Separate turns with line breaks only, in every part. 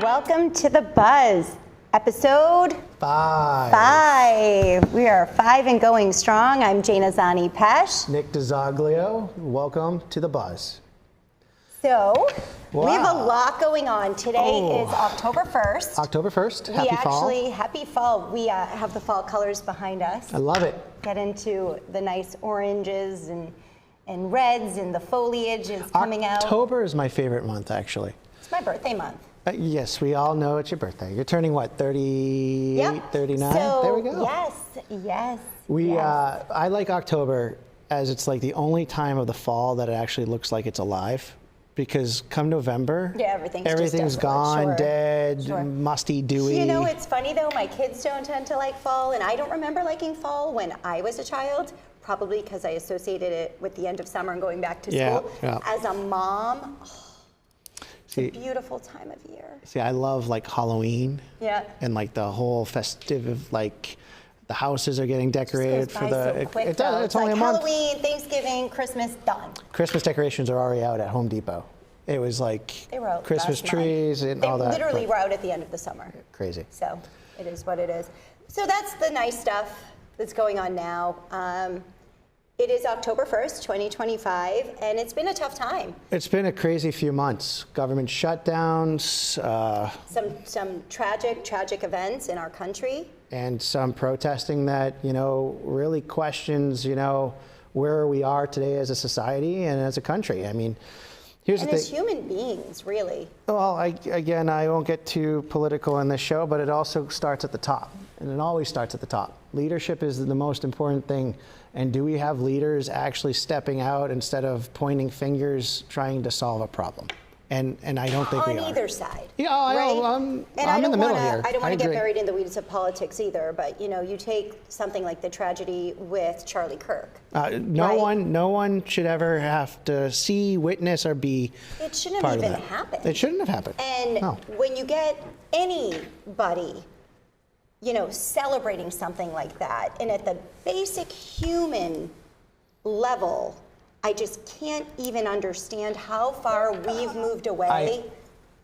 Welcome to The Buzz, episode 5. We are 5 and going strong. I'm Jana Zani-Pesh.
Nick DeZoglio, welcome to The Buzz.
So,
Wow.
we have a lot going on. Today is October 1st.
October 1st, happy fall.
Happy fall. We have the fall colors behind us.
I love it.
Get into the nice oranges and reds, and the foliage is coming out.
October is my favorite month, actually.
It's my birthday month.
Yes, we all know it's your birthday. You're turning what, 38,
Yep.
39?
So,
there we go.
Yes.
I like October as it's like the only time of the fall that it actually looks like it's alive. Because come November, everything's gone,
sure.
dead,
Sure.
musty, dewy.
You know, it's funny though, my kids don't tend to like fall, and I don't remember liking fall when I was a child, probably because I associated it with the end of summer and going back to school.
Yeah.
As a mom, it's a
See,
beautiful time of year.
see, I love like Halloween.
Yeah.
And like the whole festive, like the houses are getting decorated
Just
for
goes by
the.
so quick,
It's
though. It's
only
like
a month.
Halloween, Thanksgiving, Christmas, done.
Christmas decorations are already out at Home Depot. It was like
They were out
Christmas
last month.
and
They
all that.
literally
but
were out at the end of the summer.
Crazy.
So it is what it is. So that's the nice stuff that's going on now. It is October 1st, 2025, and it's been a tough time.
It's been a crazy few months. Government shutdowns,
Some tragic events in our country.
and some protesting that, really questions, where we are today as a society and as a country. I mean, here's
And
the
as
thing.
human beings, really.
Well, I won't get too political in this show, but it also starts at the top, and it always starts at the top. Leadership is the most important thing, and do we have leaders actually stepping out instead of pointing fingers trying to solve a problem? And I don't think we are.
On either side.
Yeah,
right?
I'm in the middle here.
I don't want to get
agree.
buried in the weeds of politics either, but you take something like the tragedy with Charlie Kirk.
No
right?
one should ever have to see, witness, or be
It shouldn't
part
have
of
even
that.
happened.
It shouldn't have happened.
And
No.
when you get anybody, celebrating something like that, and at the basic human level, I just can't even understand how far we've moved away.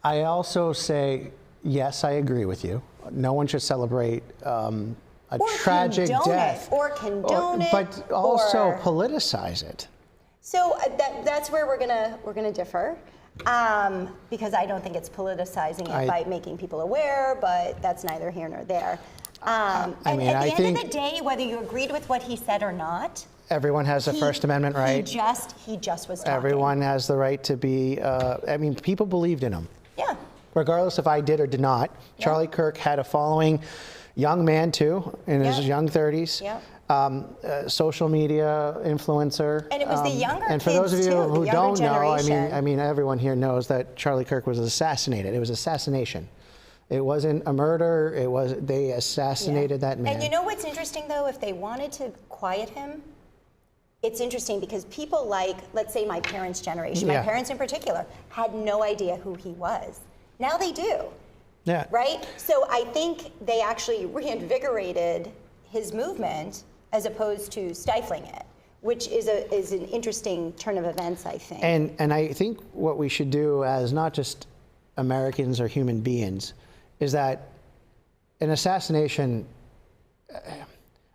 I also say, yes, I agree with you. No one should celebrate a
Or
tragic
condone
death.
it, or condone it,
But also
or-
politicize it.
So that's where we're gonna differ, because I don't think it's politicizing it by making people aware, but that's neither here nor there. And at the end of the day, whether you agreed with what he said or not,
everyone has a First Amendment right.
He just was talking.
Everyone has the right to be. People believed in him.
Yeah.
Regardless if I did or did not.
Yeah.
Charlie Kirk had a following, young man too, in his young 30s.
Yeah.
Social media influencer.
And it was the younger
And for
kids
those of you
too,
who
the
don't
younger
know,
generation.
everyone here knows that Charlie Kirk was assassinated. It was assassination. It wasn't a murder. They assassinated that man.
And you know what's interesting though? If they wanted to quiet him, it's interesting because people like, let's say my parents' generation, my parents in particular, had no idea who he was. Now they do.
Yeah.
Right? So I think they actually reinvigorated his movement as opposed to stifling it, which is an interesting turn of events, I think.
And I think what we should do as not just Americans or human beings is that an assassination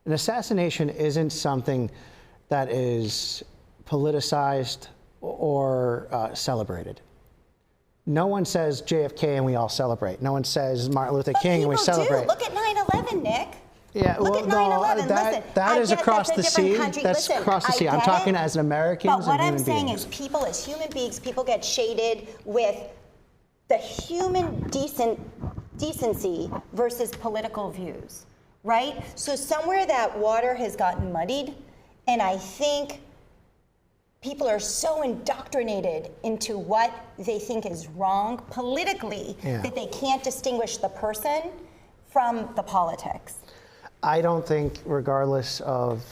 isn't something that is politicized or celebrated. No one says JFK and we all celebrate. No one says Martin Luther King and we celebrate.
Look at 9/11, Nick.
Yeah,
Look at 9/11. Listen,
that
I
is
get
across
that's a
the
different
sea.
country.
That's
Listen,
across the sea.
I
I'm
get
talking
it,
as Americans
but what
and
I'm
human
saying
beings.
is people as human beings, people get shaded with the human decency versus political views, right? So somewhere that water has gotten muddied, and I think people are so indoctrinated into what they think is wrong politically that they can't distinguish the person from the politics.
I don't think, regardless of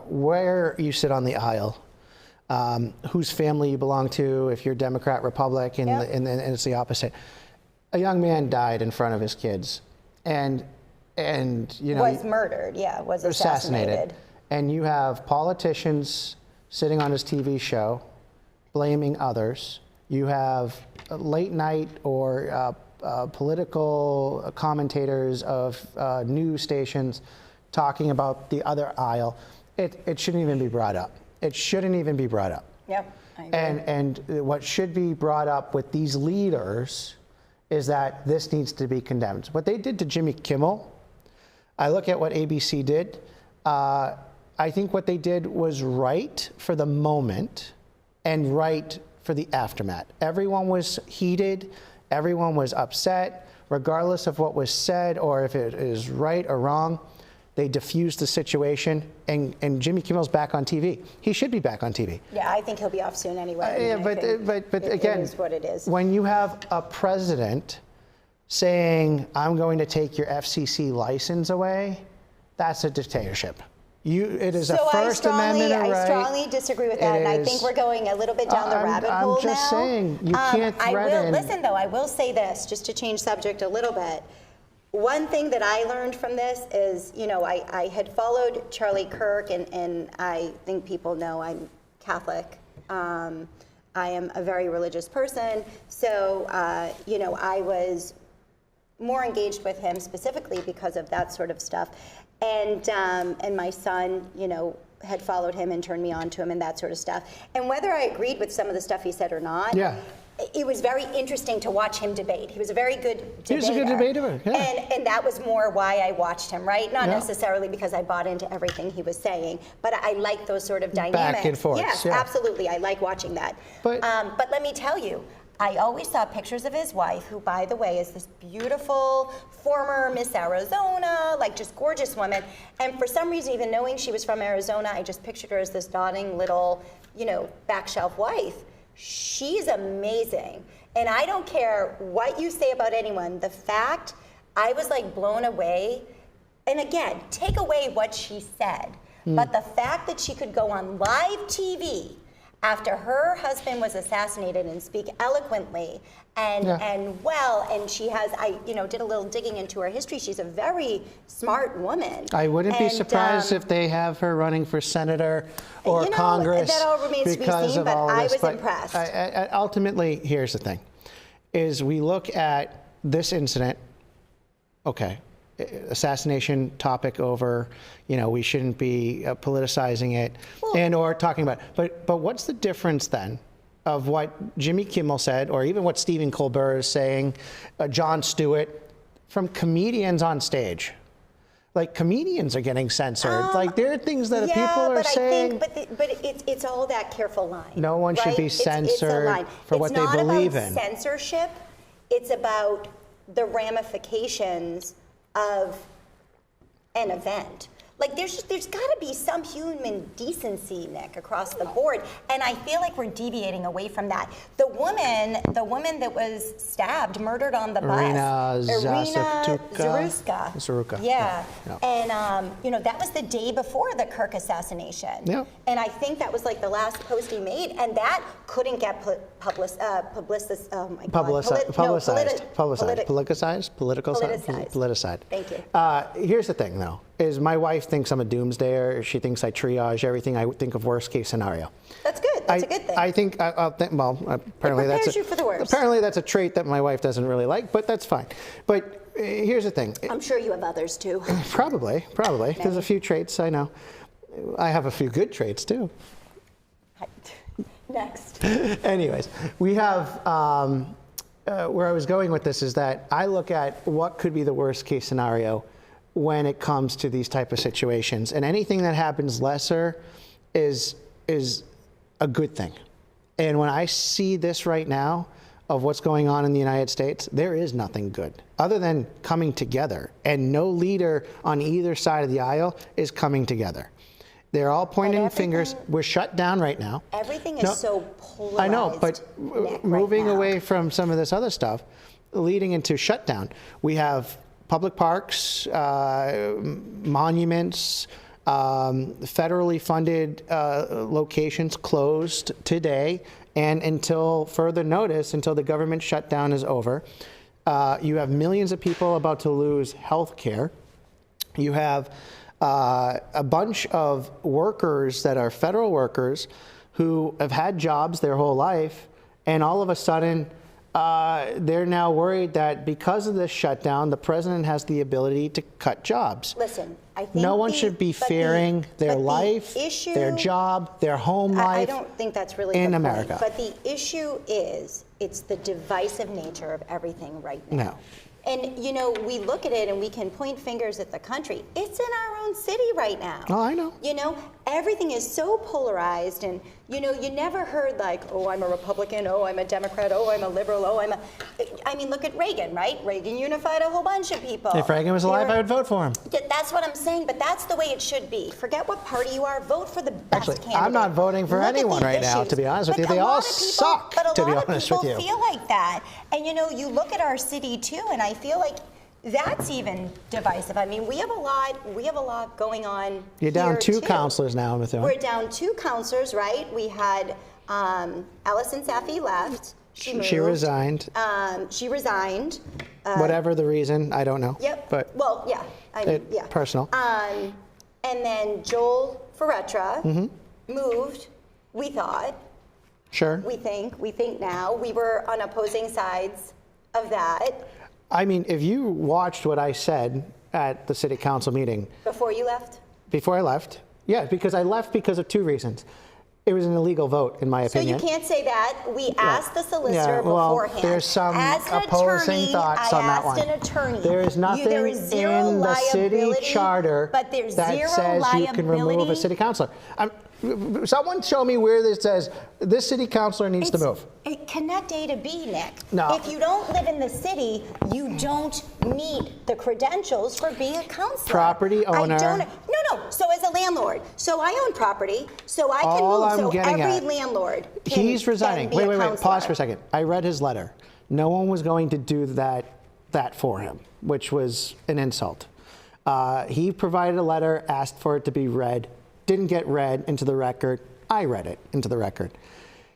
where you sit on the aisle, whose family you belong to, if you're Democrat, Republican, and it's the opposite. A young man died in front of his kids, and
was murdered, was assassinated.
And you have politicians sitting on his TV show, blaming others. You have late night or political commentators of news stations talking about the other aisle, it shouldn't even be brought up. It shouldn't even be brought up.
Yep, I agree.
And what should be brought up with these leaders is that this needs to be condemned. What they did to Jimmy Kimmel, I look at what ABC did. I think what they did was right for the moment and right for the aftermath. Everyone was heated. Everyone was upset, regardless of what was said or if it is right or wrong. They diffused the situation, and Jimmy Kimmel's back on TV. He should be back on TV.
Yeah, I think he'll be off soon anyway.
Yeah, but again,
it is what it is.
When you have a president saying, I'm going to take your FCC license away, that's a dictatorship. It is a First Amendment right.
I strongly disagree with that, and I think we're going a little bit down the rabbit hole now.
I'm just saying, you can't threaten.
Listen, though, I will say this, just to change subject a little bit. One thing that I learned from this is, I had followed Charlie Kirk, and I think people know I'm Catholic. I am a very religious person, so, I was more engaged with him specifically because of that sort of stuff. And my son, had followed him and turned me on to him and that sort of stuff. And whether I agreed with some of the stuff he said or not, it was very interesting to watch him debate. He was a very good debater.
He was a good debater, yeah.
And that was more why I watched him, right? Not necessarily because I bought into everything he was saying, but I like those sort of dynamics.
Back and forth.
Yes, absolutely. I like watching that. But let me tell you, I always saw pictures of his wife, who, by the way, is this beautiful former Miss Arizona, like just gorgeous woman. And for some reason, even knowing she was from Arizona, I just pictured her as this dawning little, back shelf wife. She's amazing. And I don't care what you say about anyone. The fact, I was like blown away. And again, take away what she said. But the fact that she could go on live TV after her husband was assassinated and speak eloquently and well, and she has, I did a little digging into her history. She's a very smart woman.
I wouldn't be surprised if they have her running for senator or Congress.
That all remains to be seen, but I was impressed.
Ultimately, here's the thing, is we look at this incident, okay, assassination topic over, we shouldn't be politicizing it or talking about it. But what's the difference then of what Jimmy Kimmel said, or even what Stephen Colbert is saying, Jon Stewart, from comedians on stage? Like, comedians are getting censored. Like, there are things that people are saying.
But it's all that careful line.
No one should be censored for what they believe in.
It's not about censorship. It's about the ramifications of an event. Like, there's got to be some human decency, Nick, across the board, and I feel like we're deviating away from that. The woman that was stabbed, murdered on the bus, Irina Zaruska. Yeah. And that was the day before the Kirk assassination. Yeah. And I think that was like the last post he made, and that couldn't get politicized. Thank you.
Here's the thing, though. Is my wife thinks I'm a doomsdayer. She thinks I triage everything. I think of worst case scenario.
That's good. That's a good thing.
I think, apparently
you for the worst.
Apparently that's a trait that my wife doesn't really like, but that's fine. But here's the thing.
I'm sure you have others too.
Probably. There's a few traits, I know. I have a few good traits too.
Next.
Anyways, we have, where I was going with this is that I look at what could be the worst case scenario when it comes to these type of situations, and anything that happens lesser is a good thing. And when I see this right now of what's going on in the United States, there is nothing good other than coming together, and no leader on either side of the aisle is coming together. They're all pointing fingers. We're shut down right now.
Everything is so polarized.
I know, but moving away from some of this other stuff, leading into shutdown, we have public parks, monuments, federally funded locations closed today, and until further notice, until the government shutdown is over. You have millions of people about to lose health care. You have a bunch of workers that are federal workers who have had jobs their whole life, and all of a sudden they're now worried that because of this shutdown, the president has the ability to cut jobs.
Listen, I think
no one should be fearing their life, their job, their home life.
I don't think that's really
in
the
America.
point. But the issue is, it's the divisive nature of everything right now.
No.
And, you know, we look at it and we can point fingers at the country. It's in our own city right now.
Oh, I know.
You know, everything is so polarized, and, you know, you never heard like, oh, I'm a Republican, oh, I'm a Democrat, oh, I'm a liberal, oh, I mean, look at Reagan, right? Reagan unified a whole bunch of people.
If Reagan was alive, I would vote for him.
That's what I'm saying, but that's the way it should be. Forget what party you are, vote for the best candidate.
I'm not voting for anyone right now, to be honest with you. They all suck, to be honest with you.
But a lot of people feel like that. And, you know, you look at our city, too, and I feel like that's even divisive. I mean, we have a lot going on.
You're down
here,
two
too.
counselors now, Methuen.
We're down 2 counselors, right? We had Allison Safi left. She moved.
She resigned.
She resigned.
Whatever the reason, I don't know.
Yep.
But
well, yeah. I mean, yeah.
Personal.
And then Joel Ferretra moved. We thought.
Sure.
We think now. We were on opposing sides of that.
I mean, if you watched what I said at the city council meeting.
Before you left?
Before I left. Yeah, because I left because of 2 reasons. It was an illegal vote, in my opinion.
So you can't say that. We asked the solicitor beforehand.
There's some
As an
opposing
attorney,
thoughts on that one.
I asked an attorney.
There is nothing in the city charter that says you can remove a city councilor. Someone show me where this says this city councilor needs to move.
Connect A to B, Nick.
No.
If you don't live in the city, you don't meet the credentials for being a councilor.
Property owner.
No. So as a landlord, so I own property, so I can
All
move.
I'm
So
getting
every
at,
landlord
he's resigning.
Can be
Wait. Pause for a second. I read his letter. No one was going to do that for him, which was an insult. He provided a letter, asked for it to be read. Didn't get read into the record. I read it into the record.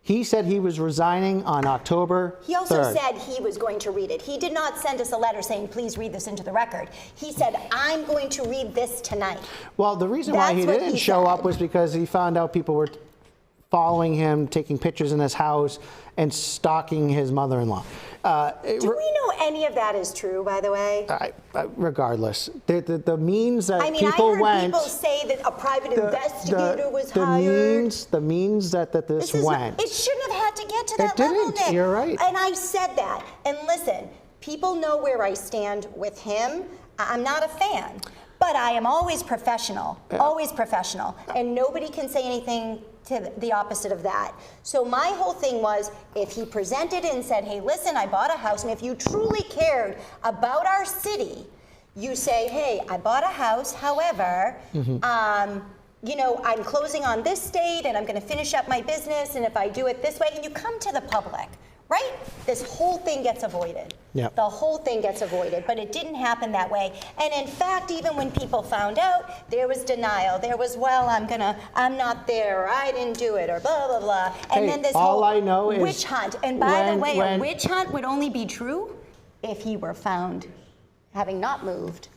He said he was resigning on October 3rd.
He also said he was going to read it. He did not send us a letter saying, please read this into the record. He said, I'm going to read this tonight.
Well, the reason why he didn't show up was because he found out people were following him, taking pictures in his house, and stalking his mother-in-law.
Do we know any of that is true, by the way?
Regardless, the means that people
I heard people say that a private investigator was hired.
The means that this went.
It shouldn't have had to get to that level, Nick.
You're right.
And I said that. And listen, people know where I stand with him. I'm not a fan, but I am always professional, and nobody can say anything to the opposite of that. So my whole thing was, if he presented it and said, hey, listen, I bought a house, and if you truly cared about our city, you say, hey, I bought a house, however, you know, I'm closing on this date, and I'm gonna finish up my business, and if I do it this way, and you come to the public, right? This whole thing gets avoided.
Yep.
The whole thing gets avoided, but it didn't happen that way. And in fact, even when people found out, there was denial. There was, well, I'm not there, or I didn't do it, or blah, blah, blah. And then this whole witch hunt. And by the way, a witch hunt would only be true if he were found having not moved.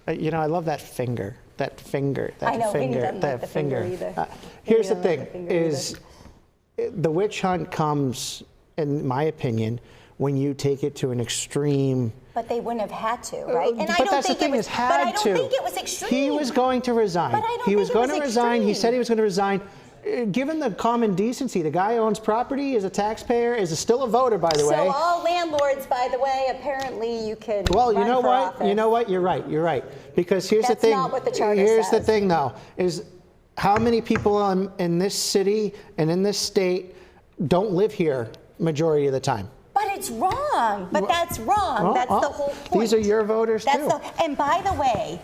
You know, I love that finger. That finger.
I know, Vinny doesn't like the finger either.
Here's the thing, is the witch hunt comes, in my opinion, when you take it to an extreme.
But they wouldn't have had to, right? And
but that's the thing, is had to.
But I don't think it was extreme.
He was going to resign.
But I don't
he was
think
going
it was
to resign.
extreme.
He said he was going to resign. Given the common decency, the guy owns property, is a taxpayer, is still a voter, by the way.
So all landlords, by the way, apparently you could.
Well, you
run
know
for
what?
office.
You know what? You're right. Because here's the
That's
thing.
not what the charter
Here's the
says.
thing, though, is how many people in this city and in this state don't live here majority of the time?
But it's wrong. But that's wrong. That's the whole point.
These are your voters, too.
And by the way,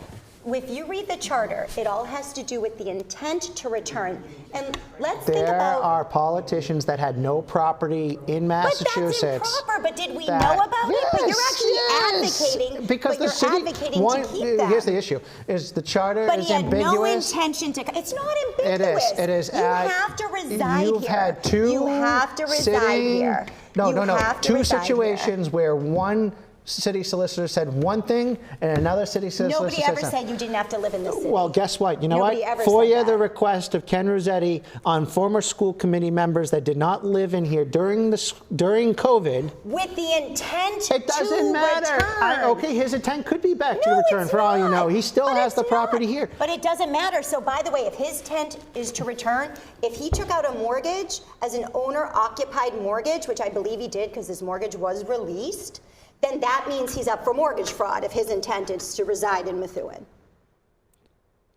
if you read the charter, it all has to do with the intent to return. And let's think about.
There are politicians that had no property in Massachusetts.
But that's improper. But did we know about it? But you're actually advocating.
Because the city,
advocating to keep that.
Here's the issue: is the charter
but
is
he had
ambiguous.
no intention to. It's not ambiguous.
It is.
You have to reside
You've
here.
had two.
You have to reside here.
No. Two situations where one city solicitor said one thing, and another city solicitor
Nobody ever said you didn't have to live in the city.
Well, guess what? You know
Nobody
what?
ever
FOIA
said
the
that.
request of Ken Rossetti on former school committee members that did not live in here during COVID.
With the intent
It doesn't matter.
return.
Okay, his intent could be back to
No,
return
it's
for all you
not.
know. He still
But
has
it's
the property
not.
here.
But it doesn't matter. So by the way, if his intent is to return, if he took out a mortgage as an owner-occupied mortgage, which I believe he did because his mortgage was released, then that means he's up for mortgage fraud if his intent is to reside in Methuen.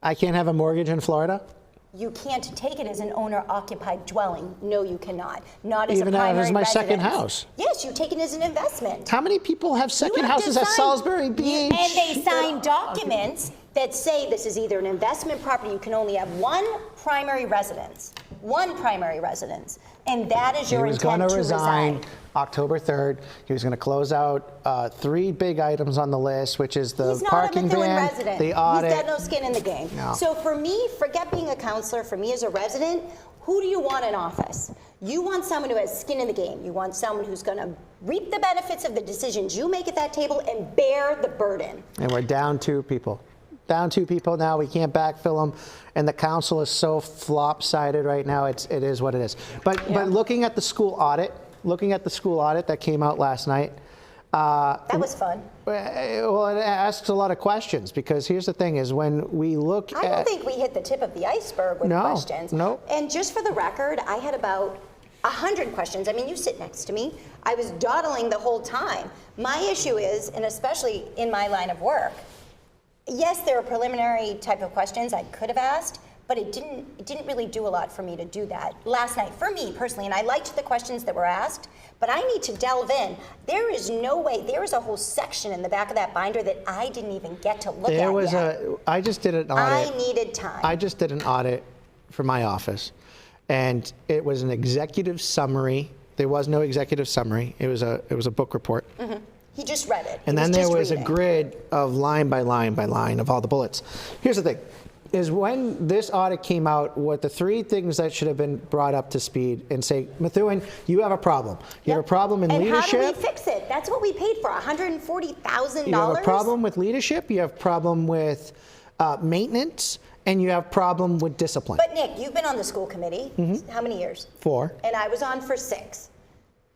I can't have a mortgage in Florida?
You can't take it as an owner-occupied dwelling. No, you cannot. Not as
Even
a primary
as my second
residence.
house.
Yes, you take it as an investment.
How many people have second
You have to
houses at
sign-
Salisbury Beach?
And they sign documents that say this is either an investment property. You can only have one primary residence. One primary residence. And that is your
He was
intent
going
to
to resign
reside.
October 3rd. He was going to close out 3 big items on the list, which is the
He's not
parking
a Methuen
ban,
resident.
the audit.
He's got no skin in the game.
No.
So for me, forget being a counselor. For me as a resident, who do you want in office? You want someone who has skin in the game. You want someone who's going to reap the benefits of the decisions you make at that table and bear the burden.
And we're down 2 people. Down 2 people now. We can't backfill them. And the council is so flop-sided right now. It is what it is. But looking at the school audit, that came out last night.
That was fun.
Well, it asks a lot of questions because here's the thing: is when we look
I don't think we hit the tip of the iceberg with questions.
No.
And just for the record, I had about 100 questions. I mean, you sit next to me. I was dawdling the whole time. My issue is, and especially in my line of work, yes, there are preliminary type of questions I could have asked, but it didn't really do a lot for me to do that last night, for me personally. And I liked the questions that were asked, but I need to delve in. There is no way, there is a whole section in the back of that binder that I didn't even get to look at yet.
I just did an audit.
I needed time.
I just did an audit for my office, and it was an executive summary. There was no executive summary. It was a book report.
Mm-hmm. He just read it.
And then there was a grid of line by line by line of all the bullets. Here's the thing, is when this audit came out, what the 3 things that should have been brought up to speed and say, Methuen, you have a problem. You have a problem in leadership.
And how do we fix it? That's what we paid for, $140,000.
You have a problem with leadership, you have a problem with maintenance, and you have a problem with discipline.
But Nick, you've been on the school committee. How many years?
4.
And I was on for 6.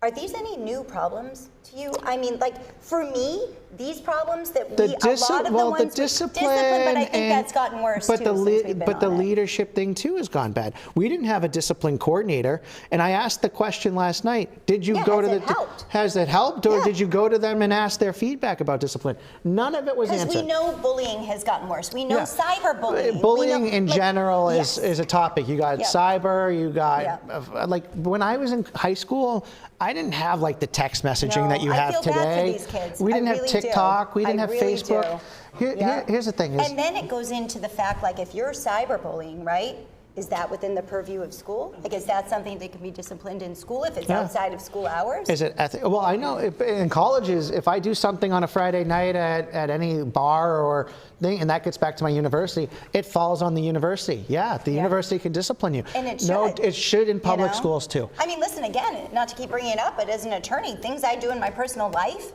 Are these any new problems to you? I mean, like, for me, these problems that a lot of the ones
discipline,
but I think that's gotten worse
but
too since we've been
But the
on it.
leadership thing too has gone bad. We didn't have a discipline coordinator, and I asked the question last night: did you go to has it helped, or did you go to them and ask their feedback about discipline? None of it was answered.
Because we know bullying has gotten worse. We know cyberbullying.
Bullying in general is a topic. You got cyber. You got like when I was in high school, I didn't have like the text messaging that you have
I feel
today.
bad for these kids.
We didn't
I
have
really
TikTok. We didn't have
really
Facebook.
do.
Here's the thing: is
and then it goes into the fact, like, if you're cyberbullying, right? Is that within the purview of school? Like, is that something that can be disciplined in school if it's outside of school hours?
Is it ethical? Well, I know in colleges, if I do something on a Friday night at any bar or thing, and that gets back to my university, it falls on the university. Yeah, the university can discipline you.
And it should.
No, it should in public schools too.
I mean, listen, again, not to keep bringing it up, but as an attorney, things I do in my personal life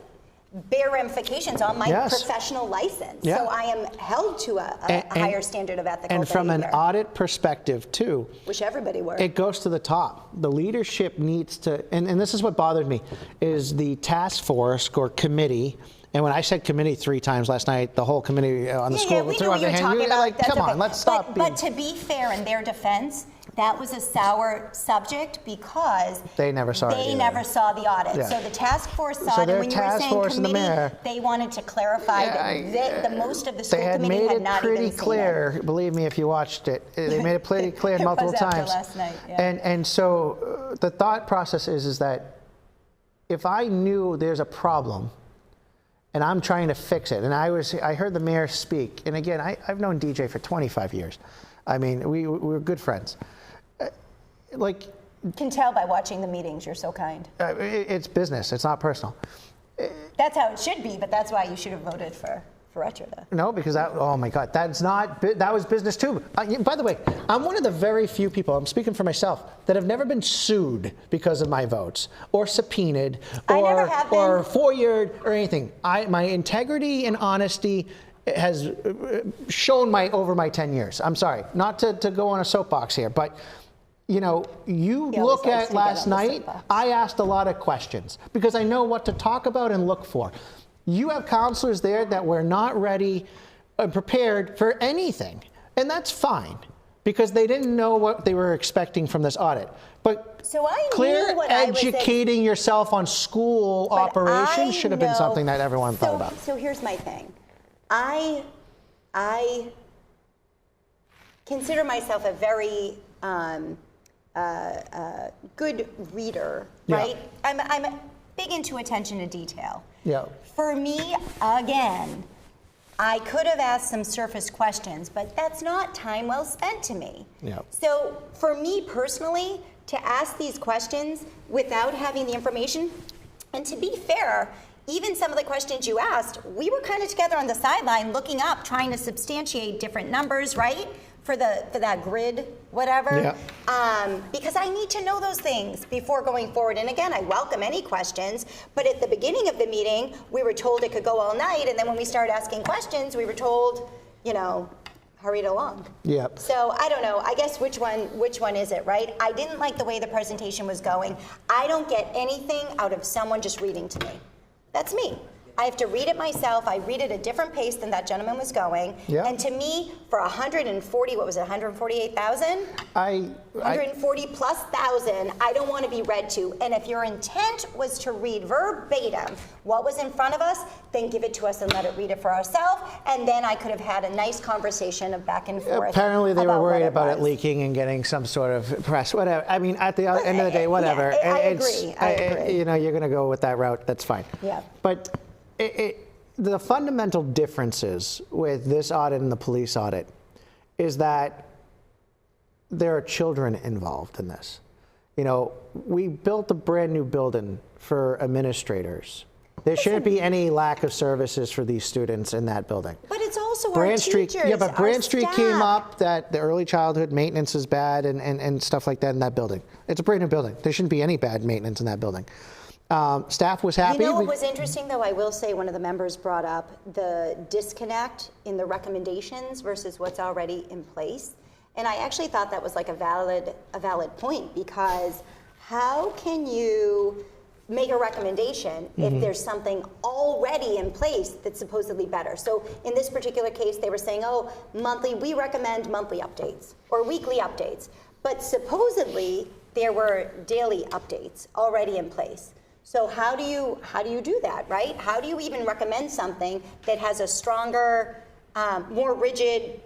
bear ramifications on my professional license. So I am held to a higher standard of ethical behavior.
And from an audit perspective too,
which everybody were.
It goes to the top. The leadership needs to, and this is what bothered me, is the task force or committee. And when I said committee 3 times last night, the whole committee on the school
we
threw
knew
up
what
their
you were
hand.
talking about.
Like, come on, let's stop.
But to be fair, in their defense, that was a sour subject because
they never saw
the audit.
Yeah.
So the task force saw it, and when you were saying committee, they wanted to clarify that the most of the school committee had not even seen it. They made it pretty clear.
Believe me, if you watched it, they made it pretty clear multiple times.
Last night,
And so the thought process is that if I knew there's a problem and I'm trying to fix it, and I heard the mayor speak, and again, I've known DJ for 25 years. I mean, we were good friends. Like,
can tell by watching the meetings. You're so kind.
It's business. It's not personal.
That's how it should be, but that's why you should have voted for for Riccio to.
No, because oh my God, that was business too. By the way, I'm one of the very few people, I'm speaking for myself, that have never been sued because of my votes, or subpoenaed, or FOIA'd, or anything. My integrity and honesty has shown over my 10 years. I'm sorry, not to go on a soapbox here, but you know, you look at last night, I asked a lot of questions because I know what to talk about and look for. You have counselors there that were not ready and prepared for anything, and that's fine because they didn't know what they were expecting from this audit. But
so
educating yourself on school operations should have been something that everyone thought about.
So here's my thing. I consider myself a very good reader, right? Yeah. I'm big into attention to detail.
Yeah.
For me, again, I could have asked some surface questions, but that's not time well spent to me.
Yeah.
So for me personally, to ask these questions without having the information, and to be fair, even some of the questions you asked, we were kind of together on the sideline looking up, trying to substantiate different numbers, right? For that grid, whatever. Yeah. Because I need to know those things before going forward. And again, I welcome any questions, but at the beginning of the meeting, we were told it could go all night, and then when we started asking questions, we were told, you know, hurry it along.
Yep.
So I don't know, I guess which one is it, right? I didn't like the way the presentation was going. I don't get anything out of someone just reading to me. That's me. I have to read it myself. I read it at a different pace than that gentleman was going. Yep. And to me, for 140, what was it, 148,000? 140 plus thousand, I don't want to be read to. And if your intent was to read verbatim what was in front of us, then give it to us and let it read it for ourselves. And then I could have had a nice conversation of back and forth.
Apparently they were worried about it leaking and getting some sort of press, whatever. I mean, at the end of the day, whatever.
Yeah, I agree.
You know, you're going to go with that route. That's fine.
Yeah.
But the fundamental differences with this audit and the police audit is that there are children involved in this. You know, we built a brand new building for administrators. There shouldn't be any lack of services for these students in that building.
But it's also our teachers,
yeah, but Brand Street came up that the early childhood maintenance is bad and stuff like that in that building. It's a brand new building. There shouldn't be any bad maintenance in that building. Staff was happy.
You know what was interesting, though? I will say one of the members brought up the disconnect in the recommendations versus what's already in place. And I actually thought that was like a valid point, because how can you make a recommendation if there's something already in place that's supposedly better? So in this particular case, they were saying, oh, we recommend monthly updates or weekly updates. But supposedly there were daily updates already in place. So how do you do that, right? How do you even recommend something that has a stronger, more rigid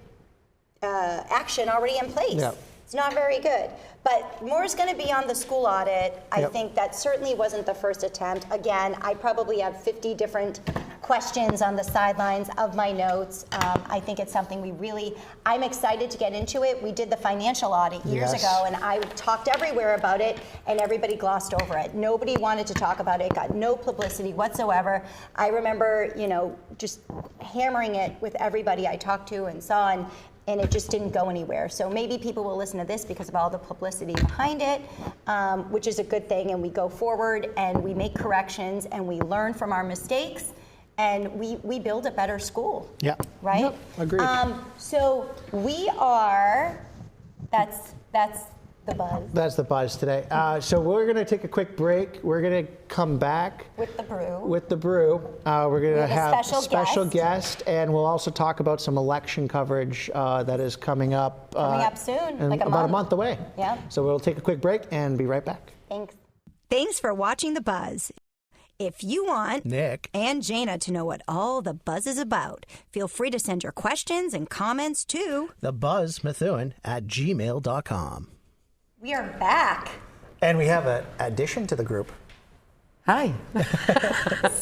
action already in place? Yeah. It's not very good. But more is going to be on the school audit. I think that certainly wasn't the first attempt. Again, I probably have 50 different questions on the sidelines of my notes. I think it's something I'm excited to get into it. We did the financial audit years ago, and I talked everywhere about it, and everybody glossed over it. Nobody wanted to talk about it. Got no publicity whatsoever. I remember, just hammering it with everybody I talked to and saw, and it just didn't go anywhere. So maybe people will listen to this because of all the publicity behind it, which is a good thing, and we go forward and we make corrections and we learn from our mistakes, and we build a better school. Yeah. Right?
Yep, agreed.
So we are, that's the buzz.
That's the buzz today. So we're going to take a quick break. We're going to come back
with the brew.
We're going to have
a
special guest, and we'll also talk about some election coverage that is coming up.
Soon, like
about a month away.
Yeah.
So we'll take a quick break and be right back.
Thanks for watching The Buzz. If you want
Nick
and Jana to know what all The Buzz is about, feel free to send your questions and comments to
thebuzzmethuen@gmail.com.
We are back.
And we have an addition to the group.
Hi.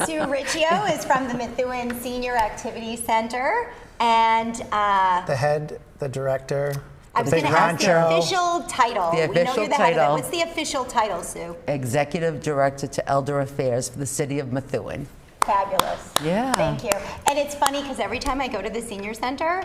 Sue Riccio is from the Methuen Senior Activity Center, and
the director.
I was going to ask the official title.
The official title.
What's the official title, Sue?
Executive Director to Elder Affairs for the City of Methuen.
Fabulous.
Yeah.
Thank you. And it's funny because every time I go to the senior center,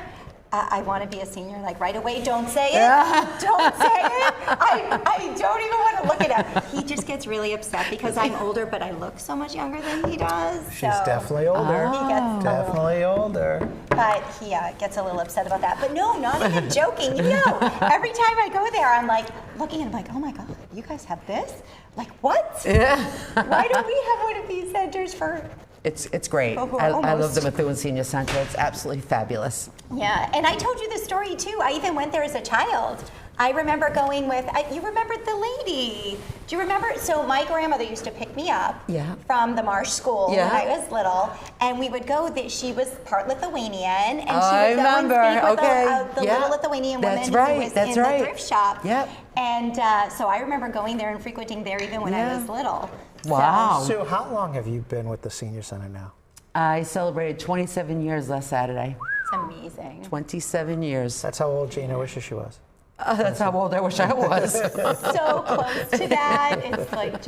I want to be a senior like right away. Don't say it. Don't say it. I don't even want to look at him. He just gets really upset because I'm older, but I look so much younger than he does.
She's definitely older.
He gets
Definitely older.
But he gets a little upset about that. But no, not even joking. Every time I go there, I'm like looking at him like, oh my God, you guys have this? Like what?
Yeah.
Why don't we have one of these centers for?
It's great.
Oh,
I love
almost.
the Methuen Senior Center. It's absolutely fabulous.
Yeah, and I told you the story too. I even went there as a child. I remember going with, you remember the lady. Do you remember? So my grandmother used to pick me up from the Marsh School when I was little, and we would go, she was part Lithuanian, and she would go and speak with the little Lithuanian woman who was in the thrift shop.
Yep.
And so I remember going there and frequenting there even when I was little.
Wow.
Sue, how long have you been with the Senior Center now?
I celebrated 27 years last Saturday.
It's amazing.
27 years.
That's how old Gina wishes she was.
That's how old I wish I was.
So close to that. It's like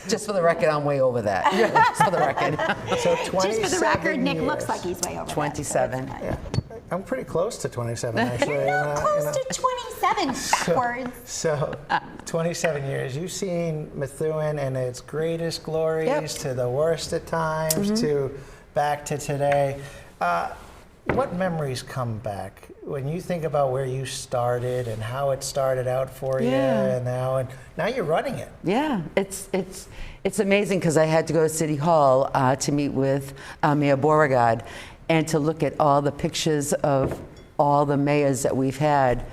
Just for the record, I'm way over that. Just for the record.
So 27
Just for the record, Nick
years.
looks like he's way over
27.
That, so
Yeah. I'm pretty close to 27, actually.
You're not close to 27 backwards.
So 27 years. You've seen Methuen in its greatest glories to the worst at times to back to today. What memories come back when you think about where you started and how it started out for you and now you're running it?
Yeah, it's amazing because I had to go to City Hall to meet with Mayor Beauregard and to look at all the pictures of all the mayors that we've had.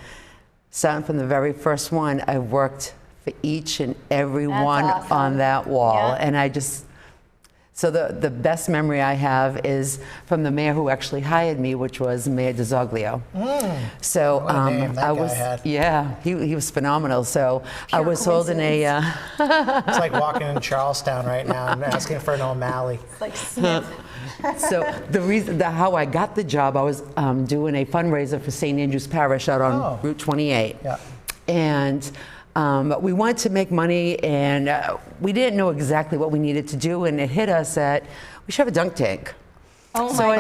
Starting from the very first one, I worked for each and every one on that wall. And I just, so the best memory I have is from the mayor who actually hired me, which was Mayor DeZoglio. So
what a name that
I
guy
was,
had.
he was phenomenal. So I was holding a.
It's like walking in Charlestown right now and asking for an O'Malley.
Like Smith.
So the reason, how I got the job, I was doing a fundraiser for St. Andrew's Parish out on Route 28.
Yeah.
And we wanted to make money, and we didn't know exactly what we needed to do, and it hit us that we should have a dunk tank.
Oh
So I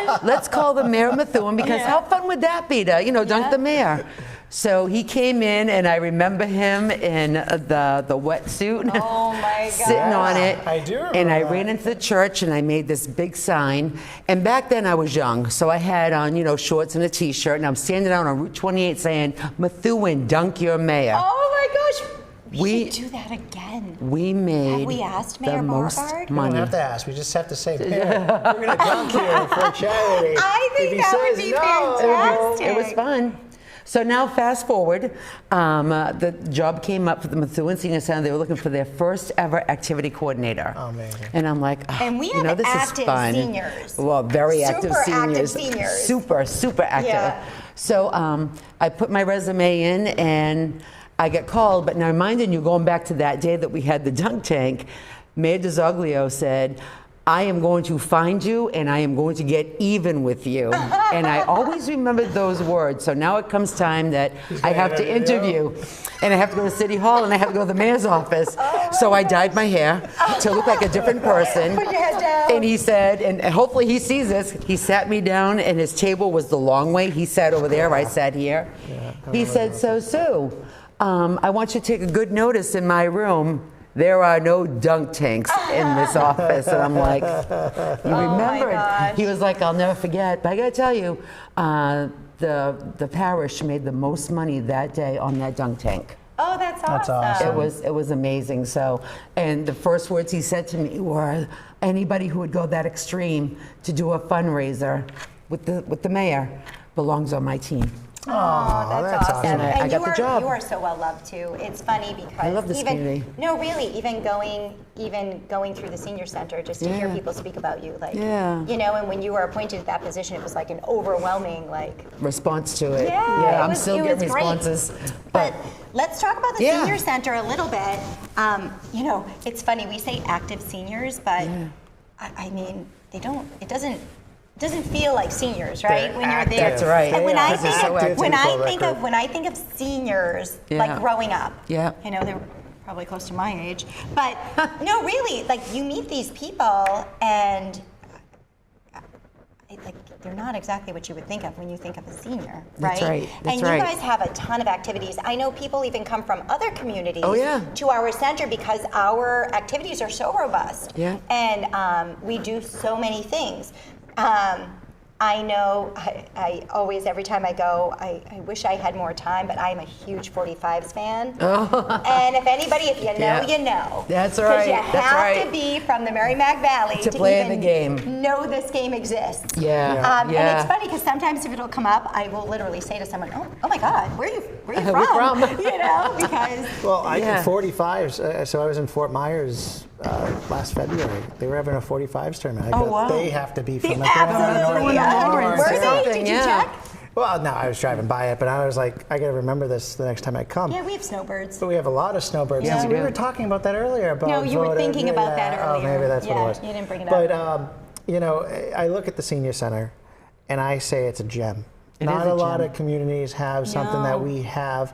said, let's call the mayor of Methuen, because how fun would that be to, dunk the mayor? So he came in, and I remember him in the wetsuit,
Oh my God.
sitting on it.
I do remember
And I
that.
ran into the church, and I made this big sign. And back then I was young, so I had on, shorts and a t-shirt, and I'm standing out on Route 28 saying, Methuen, dunk your mayor.
Oh my gosh. We
We-
should do that again.
We made
Have we asked
the
Mayor
most
Beauregard?
We
money.
don't have to ask. We just have to say, Mayor, we're going to dunk here for charity.
I think
If he
that would
says
be
no,
fantastic.
It was fun. So now fast forward, the job came up for the Methuen Senior Center. They were looking for their first ever activity coordinator.
Amazing.
And I'm like,
And we have
this
active
is fun.
seniors.
Well, very active
Super active
seniors.
seniors.
Super active.
Yeah.
So I put my resume in and I get called. But now reminding you, going back to that day that we had the dunk tank, Mayor DeZoglio said, I am going to find you and I am going to get even with you. And I always remembered those words. So now it comes time that I have to interview. And I have to go to City Hall and I have to go to the mayor's office. So I dyed my hair to look like a different person.
Put your head down.
And he said, and hopefully he sees this, he sat me down and his table was the long way. He sat over there, I sat here. He said, so Sue, I want you to take a good notice in my room. There are no dunk tanks in this office. And I'm like, you remembered.
gosh.
He was like, I'll never forget. But I got to tell you, the parish made the most money that day on that dunk tank.
Oh, that's awesome.
That's awesome.
It was amazing. So, and the first words he said to me were, anybody who would go that extreme to do a fundraiser with the mayor belongs on my team.
Oh, that's awesome.
And I got the job.
You are so well loved too. It's funny because
I love this community.
No, really, even going through the senior center, just to hear people speak about you, like and when you were appointed to that position, it was like an overwhelming
Response to it.
Yeah,
I'm still
it
getting
was great.
responses.
But let's talk about the
Yeah.
senior center a little bit. It's funny, we say active seniors, but I mean, it doesn't feel like seniors, right?
They're
when you're
active.
there.
That's right.
And when
They
I
are.
think
So
of
active.
when I think of seniors,
Yeah.
like growing up,
Yeah.
they're probably close to my age. But no, really, like you meet these people and like they're not exactly what you would think of when you think of a senior, right?
That's right. That's
and
right.
you guys have a ton of activities. I know people even come from other communities
yeah.
to our center because our activities are so robust.
Yeah.
And we do so many things. I know I always, every time I go, I wish I had more time, but I'm a huge 45s fan.
Oh.
And if anybody, if you know,
Yeah.
you know.
That's right.
Because you
That's
have
right.
to be from the Merrimack Valley
To play in
even
the game.
know this game exists.
Yeah.
And it's funny because sometimes if it'll come up, I will literally say to someone, "Oh my God, where are you from?"
Where from?
You know, because
Well, I
Yeah.
45s. So I was in Fort Myers last February. They were having a 45s tournament. I
Oh,
guess
wow.
they have to be from the
absolutely.
North.
Were they? Did you
Yeah.
check?
Well, no, I was driving by it, but I was like, I got to remember this the next time I come.
Yeah, we have snowbirds.
But we have a lot of snowbirds.
Yeah,
See,
we
we
do.
were talking about that earlier. About
No, you were
voter-
thinking about that
Oh,
earlier.
maybe that's what
Yeah,
it was.
you didn't bring it
but,
up.
you know, I look at the senior center, and I say it's a gem.
It
Not
is a
a lot
gem.
of communities have something
No.
that we have.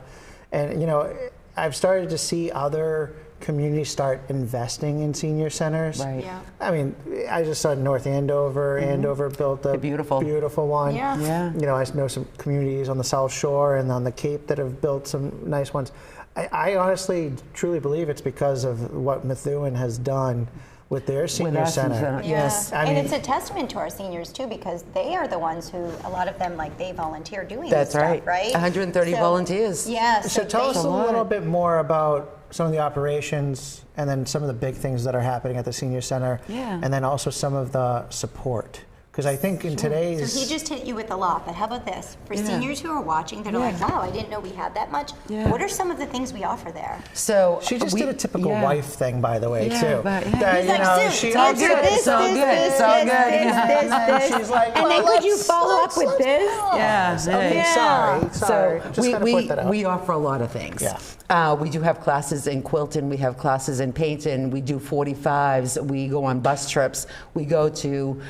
And, you know, I've started to see other communities start investing in senior centers.
Right.
Yeah.
I mean, I just saw North Andover. Andover built a
beautiful.
one.
Yeah.
Yeah.
You know, I know some communities on the South Shore and on the Cape that have built some nice ones. I honestly, truly believe it's because of what Methuen has done with their senior
our senior
center.
center. Yes.
I
and
mean-
it's a testament to our seniors too, because they are the ones who, a lot of them, like they volunteer doing
That's
this stuff,
right.
right?
130 volunteers.
Yeah.
So tell us
they-
a little bit more about some of the operations and then some of the big things that are happening at the senior center.
Yeah.
And then also some of the support. Because I think in today's...
So he just hit you with a lot, but how about this? For
Yeah.
seniors who are watching that are like, wow, I didn't know we had that much.
Yeah.
What are some of the things we offer there?
So
She just
we-
did a typical
yeah.
wife thing, by the way,
Yeah,
too.
but- yeah.
That,
He's
you
like,
know,
Sue,
she
to answer
good,
this,
it's all
this,
good,
this,
it's all
this,
good.
this,
And then
this.
she's like,
And then
well,
could you
let's-
follow up with
let's
this?
pause.
Yeah.
Okay,
Yeah.
sorry. Just
we,
gotta point that out.
we offer a lot of things.
Yeah.
We do have classes in quilting, we have classes in painting, we do 45s, we go on bus trips, we go to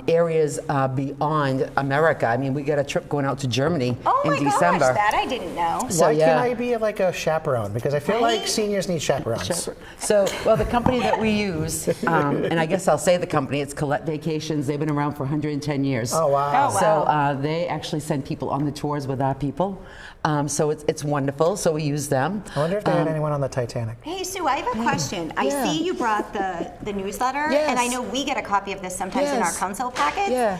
areas beyond America. I mean, we got a trip going out to Germany
Oh
in
my
December.
gosh, that I didn't know.
So,
Why
yeah.
can't I be like a chaperone? Because I feel like
Right?
seniors need chaperones.
So, well, the company that we use, and I guess I'll say the company, it's Collette Vacations. They've been around for 110 years.
Oh, wow.
Oh, wow.
So they actually send people on the tours with our people. So it's wonderful. So we use them.
I wonder if they had anyone on the Titanic.
Hey, Sue, I have a question. I
Yeah.
see you brought the newsletter,
Yes.
and I know we get a copy of this sometimes in our
Yes.
council packets.
Yeah.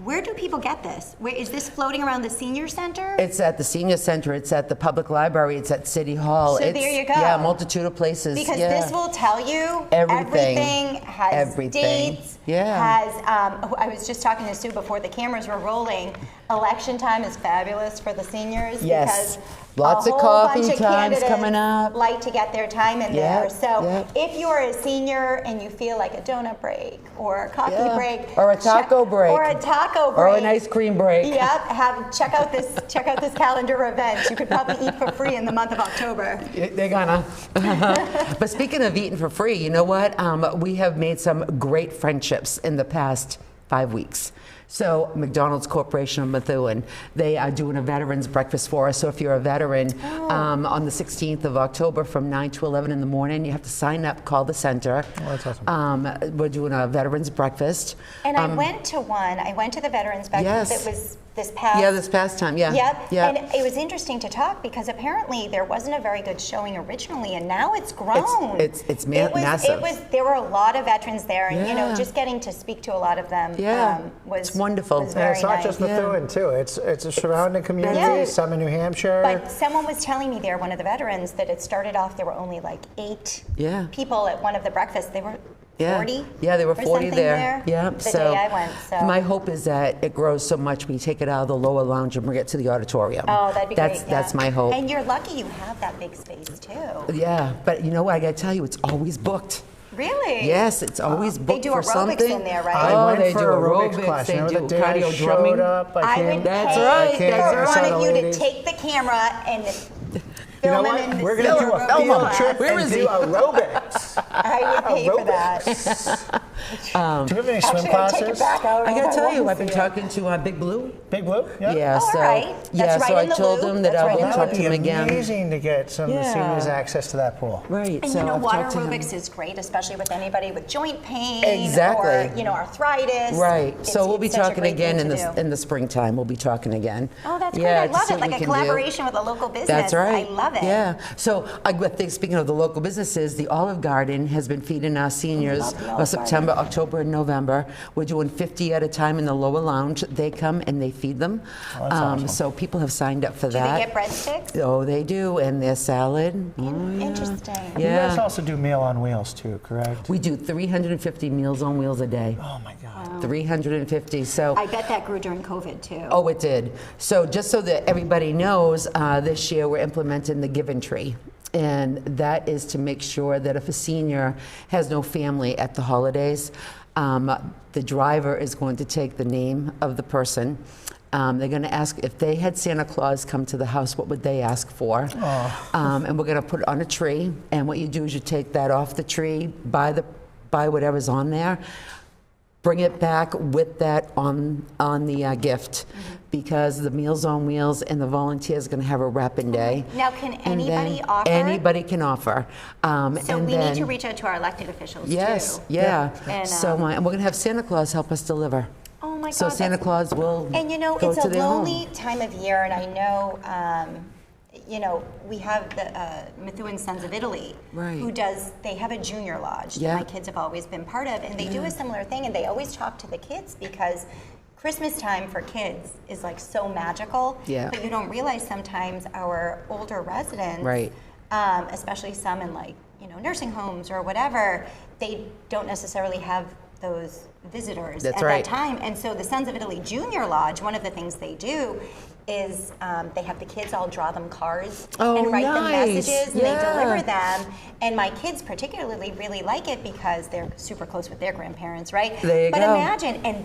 Where do people get this? Where, is this floating around the senior center?
It's at the senior center. It's at the public library. It's at City Hall.
So
it's,
there you go.
Yeah, multitude of places.
Because
yeah.
this will tell you
Everything.
has
Everything.
dates,
Yeah.
has, I was just talking to Sue before the cameras were rolling. Election time is fabulous for the seniors
Yes.
because
Lots
a
of
whole
coffee
bunch of
times
candidates
coming up.
like to get their time in
Yep,
there. So
yep.
if you're a senior and you feel like a donut break or a coffee
Yeah.
break
Or a taco break.
or a taco
Or
break
an ice cream break.
Yep, check out this calendar of events. You could probably eat for free in the month of October.
They're gonna. But speaking of eating for free, you know what? We have made some great friendships in the past 5 weeks. So McDonald's Corporation of Methuen, they are doing a veterans breakfast for us. So if you're a veteran, on the 16th of October from 9 to 11 in the morning, you have to sign up, call the center.
Oh, that's awesome.
We're doing a veterans breakfast.
And I went to one. I went to the Veterans Breakfast.
Yes.
It was this past.
Yeah, this past time, yeah.
Yep.
Yep.
And it was interesting to talk because apparently there wasn't a very good showing originally, and now it's grown.
It's
It
massive.
was. There were a lot of veterans there, and you know,
Yeah.
just getting to speak to a lot of them.
Yeah.
Was
It's wonderful.
Was
And
very
it's not
nice.
just Methuen, too. It's a surrounding community,
Yeah.
some in New Hampshire.
But someone was telling me there, one of the veterans, that it started off there were only like 8
Yeah.
people at one of the breakfasts. They were 40.
Yeah, there were
or
40
something
there. Yeah,
the
so
day I went. So
my hope is that it grows so much we take it out of the lower lounge and bring it to the auditorium.
Oh, that'd be great. Yeah.
That's my hope.
And you're lucky you have that big space too.
Yeah, but you know what? I got to tell you, it's always booked.
Really?
Yes, it's always
They
booked
do
for
aerobics
something.
in there, right?
I
Oh,
went
they
for
do
aerobics
aerobics.
class.
They
You know,
do
the day I
cardio
showed
drumming.
up,
I
came-
would
That's
pay
right,
for
that's
one
right.
of you to
ladies.
take the camera and
You know
film
what?
him in
We're
the
going to do a
aerobics
field
class.
trip
Where
and
is
do
he?
aerobics.
I would pay for that.
Aerobics.
Do you have any swim classes?
I gotta tell you, I've been talking to Big Blue.
Big Blue?
Yeah,
Oh,
so
all right.
yeah,
That's
so
right
I
in the
told
loop.
him that
That's
I'll
right
be
in the
That would
talking
be
to him again.
amazing to get some
Yeah.
seniors access to that pool.
Right.
And
so
you know,
I've
water
talked to him.
aerobics is great, especially with anybody with joint pain
Exactly.
or, you know, arthritis.
Right.
It's-
So we'll be
it's such a
talking
great
again
thing
in
to
the
do.
in the springtime. We'll be talking again.
Oh, that's
Yeah,
great. I
to
love
see
it.
what
Like
we
a
can do.
collaboration with a local business.
That's right.
I love it.
Yeah. So I think speaking of the local businesses, the Olive Garden has been feeding our seniors
love the Olive
September, October, and November. We're doing 50 at a time in the lower lounge. They come and they feed them.
Oh, that's awesome.
So people have signed up for
Do
that.
they get breadsticks?
Oh, they do, and their salad. Oh, yeah.
Interesting.
You
Yeah.
guys also do Meal on Wheels too, correct?
We do 350 Meals on Wheels a day.
Oh my God.
350. So.
I bet that grew during COVID too.
Oh, it did. So just so that everybody knows, this year we're implementing the Given Tree. And that is to make sure that if a senior has no family at the holidays, the driver is going to take the name of the person. They're going to ask if they had Santa Claus come to the house, what would they ask for? And we're going to put it on a tree. And what you do is you take that off the tree, buy whatever's on there, bring it back with that on the gift, because the Meals on Wheels and the volunteers are going to have a wrapping day.
Now, can
And then
anybody offer?
Anybody can offer.
So
and
we
then,
need to reach out to our elected officials
Yes,
too.
yeah.
And,
So and we're going to have Santa Claus help us deliver.
Oh my
So
God,
Santa
that's-
Claus will
And you know,
go
it's
to
a
their home.
lonely time of year, and I know, you know, we have the Methuen Sons of Italy,
Right.
who they have a junior lodge
Yeah.
that my kids have always been part of, and they do a similar thing, and they always talk to the kids because Christmas time for kids is like so magical,
Yeah.
but you don't realize sometimes our older residents,
Right.
Especially some in like, you know, nursing homes or whatever, they don't necessarily have those visitors
That's
at
right.
that time. And so the Sons of Italy Junior Lodge, one of the things they do is they have the kids all draw them cards
Oh,
and write them
nice.
messages, and
Yeah.
they deliver them. And my kids particularly really like it because they're super close with their grandparents, right?
There you
but
go.
imagine, and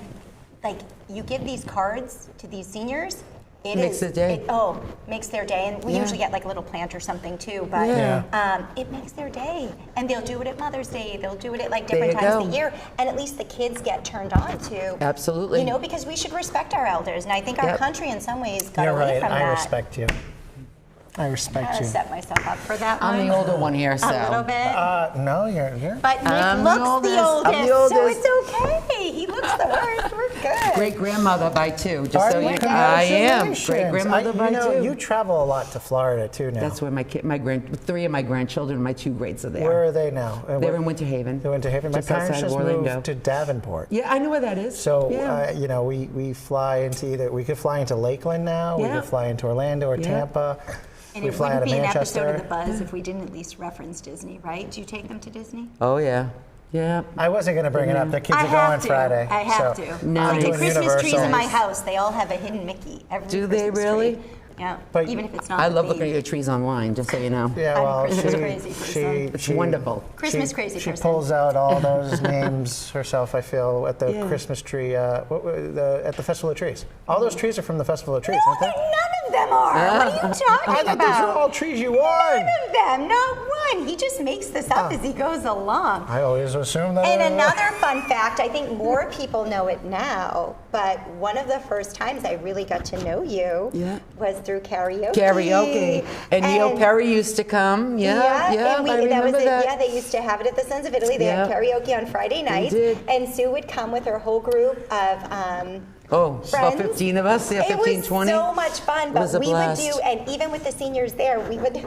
like you give these cards to these seniors, it
Makes the day.
Makes their day. And we
Yeah.
usually get like a little plant or something too, but
Yeah.
it makes their day. And they'll do it at Mother's Day. They'll do it at like
There
different
you
times of
go.
the year. And at least the kids get turned on to.
Absolutely.
You know, because we should respect our elders. And I think our
Yep.
country in some ways got
You're
away
right.
from
I
that.
respect you. I
I
respect
gotta
you.
set myself up for that
I'm
one.
the older one here, so.
A little bit.
No, you're.
But Nick
I'm the
looks the
oldest.
oldest,
I'm the oldest.
so it's okay. He looks the worst. We're good.
Great grandmother by two, just so
Pardon?
you know. I am.
Congratulations.
Great grandmother by
You know,
two.
you travel a lot to Florida too now.
That's where three of my grandchildren, my two greats are there.
Where are they now?
They're in Winter Haven.
They went to Haven. My
Just
parents
outside of
just
Orlando.
moved to Davenport.
Yeah, I know where that is.
So,
yeah.
you know, we fly into we could fly into Lakeland now, we
Yeah.
could fly into Orlando or
Yeah.
Tampa.
And
we
it
fly out
wouldn't
of
be an episode
Manchester.
of The Buzz if we didn't at least reference Disney, right? Do you take them to Disney?
Oh yeah, yeah.
I wasn't going to bring it up. The kids
I
are
have
going
to.
Friday.
I have
so
to.
Nice.
I'm
Like
doing
the Christmas trees in my
Universal.
house, they all have a hidden Mickey. Every
Do they
Christmas
really?
Tree. Yeah.
But
even if it's not.
I
the
love looking at
theme.
your trees online, just so you know.
Yeah,
I'm a
well,
Christmas
she,
crazy
she,
person.
It's
she-
wonderful.
Christmas
she,
crazy
she
person.
pulls out all those names herself, I feel, at the
Yeah.
Christmas tree, at the Festival of Trees. All those trees are from the Festival of Trees,
No,
aren't they?
none of them are. What are you
I
talking
thought
about?
those are all trees you won.
None of them, not one. He just makes this up as he goes along.
I always assume that.
And another fun fact, I think more people know it now, but one of the first times I really got to know you
Yeah.
was through karaoke.
Karaoke. And Neil Perry used to come. Yeah, yeah,
and
I remember
was it.
that.
Yeah, they used to have it at the Sons of Italy. They had
Yeah.
karaoke on Friday nights.
did.
And Sue would come with her whole group of
Oh, about
friends.
15 of us. Yeah, 15,
It was
20.
so much fun,
It
but
was a
we
blast.
would do, and even with the seniors there, we would,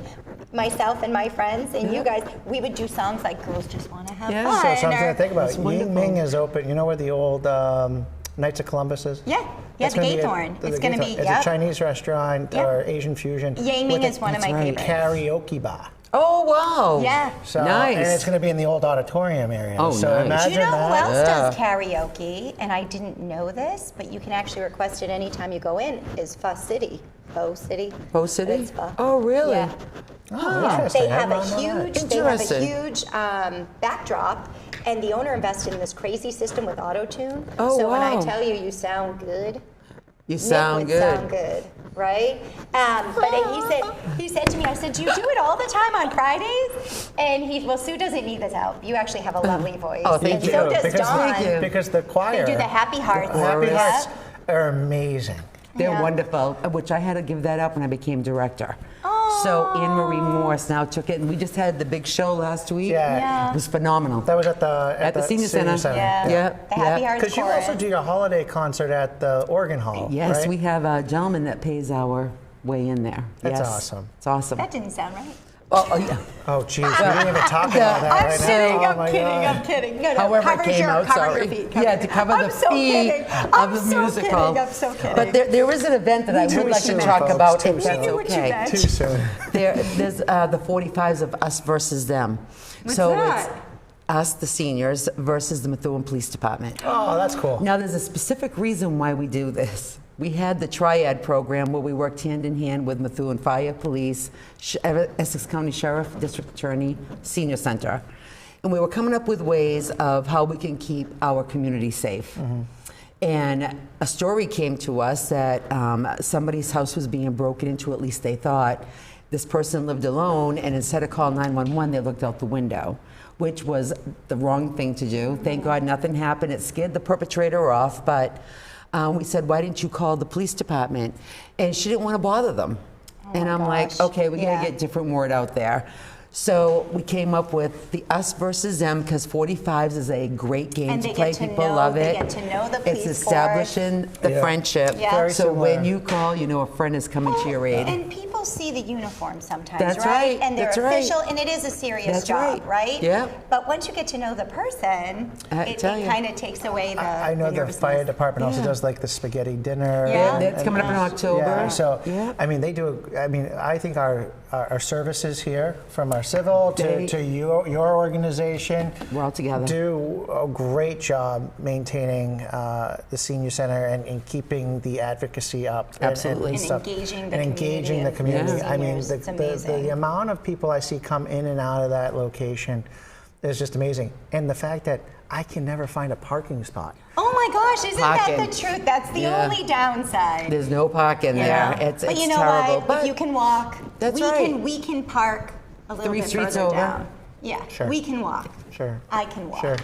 myself and my friends and you guys, we would do songs like "Girls Just Want to Have
Yeah.
Fun."
So something
or-
to think about.
That's
Ying
wonderful.
Ming is open. You know where the old Knights of Columbus is?
Yeah,
It's
the
gonna be
Gathorn. It's going to be,
It's
yep.
a Chinese restaurant
Yep.
or Asian fusion.
Yang
with
Ming is one of my
right.
favorites.
karaoke bar.
Oh, wow.
Yeah.
So,
Nice.
And it's going to be in the old auditorium area.
Oh,
so
nice.
imagine
Do you know who
that.
else does karaoke? And I didn't know this, but you can actually request it anytime you go in. Is Pho City? Pho City.
Pho City?
It's Pho.
Oh, really?
Yeah.
Oh,
Yeah,
interesting.
they
I
have
did
a
not know that.
huge, they have a
Interesting.
huge backdrop, and the owner invested in this crazy system with auto tune.
Oh,
so when I
wow.
tell you, you sound good.
You sound
Nick would
good.
sound good, right? But he said to me, I said, do you do it all the time on Fridays? And Sue doesn't need this help. You actually have a lovely voice.
Oh, thank
and
you.
so does
because,
Dawn.
Thank you.
because the choir.
They do the Happy Hearts.
Happy
Yeah.
Hearts are amazing.
They're
Yeah.
wonderful, which I had to give that up when I became director. So Anne Marie Morse now took it, and we just had the big show last week.
Yeah.
It was phenomenal.
That was at the
Senior Center.
Yeah.
Yep,
The Happy
yep.
Hearts
Because you
chorus.
also do your holiday concert at the Organ Hall.
Yes,
right?
we have a gentleman that pays our way in there.
That's
Yes.
awesome.
It's awesome.
That didn't sound right.
Oh, yeah.
Oh, geez, we didn't even talk about that right now. Oh, my God.
I'm kidding. No,
However, it
cover
came
your,
out,
cover
sorry.
your feet. Cover
Yeah,
your
to
feet.
cover
I'm
the
so
fee
kidding.
of
I'm
the
so
musical.
Kidding. I'm so kidding.
But there is an event that I
Too
would like to
soon,
talk
folks,
about,
too
if that's
soon.
What you
okay.
meant.
Too soon.
There's the 45s of us versus them.
What's
so
that?
it's us, the seniors, versus the Methuen Police Department.
Oh, that's cool.
Now, there's a specific reason why we do this. We had the Triad program where we worked hand in hand with Methuen Fire, Police, Essex County Sheriff, District Attorney, Senior Center. And we were coming up with ways of how we can keep our community safe. And a story came to us that somebody's house was being broken into, at least they thought. This person lived alone, and instead of calling 911, they looked out the window, which was the wrong thing to do. Thank God nothing happened. It scared the perpetrator off, but we said, why didn't you call the police department? And she didn't want to bother them. And I'm like,
gosh.
okay, we got
Yeah.
to get different word out there. So we came up with the us versus them, because 45s is a great game
And
to
they
play.
get to
People
know-
love
they
it.
get to know the police
It's establishing the
Yeah.
friendship.
Yeah. Very
So
similar.
when you call, you know a friend is coming to your aid.
And people see the uniform sometimes,
That's
right?
right,
And they're
that's right.
official, and it is a serious
That's
job,
right. Yep.
But once you get to know the person,
I
it
tell you.
kind of takes away the
I know the
nervousness.
fire department also
Yeah.
does like the spaghetti dinner.
Yeah.
That's coming up in October.
Yeah, so
Yeah.
I mean, they do. I mean, I think our services here, from our civil
They-
to your organization,
We're all together.
do a great job maintaining the senior center and keeping the advocacy up.
Absolutely.
And
stuff.
engaging the
and engaging the
community
community.
of
I mean,
seniors. It's
the
amazing.
amount of people I see come in and out of that location is just amazing, and the fact that I can never find a parking spot.
Oh my gosh, isn't
Parking.
that the truth? That's the
Yeah.
only downside.
There's no parking
Yeah.
there. It's
but you know
terrible.
what? If you can walk,
That's
we
right.
we can park a little
3
bit
streets
further
over.
down. Yeah,
Sure.
we can walk.
Sure.
I can walk.
Sure.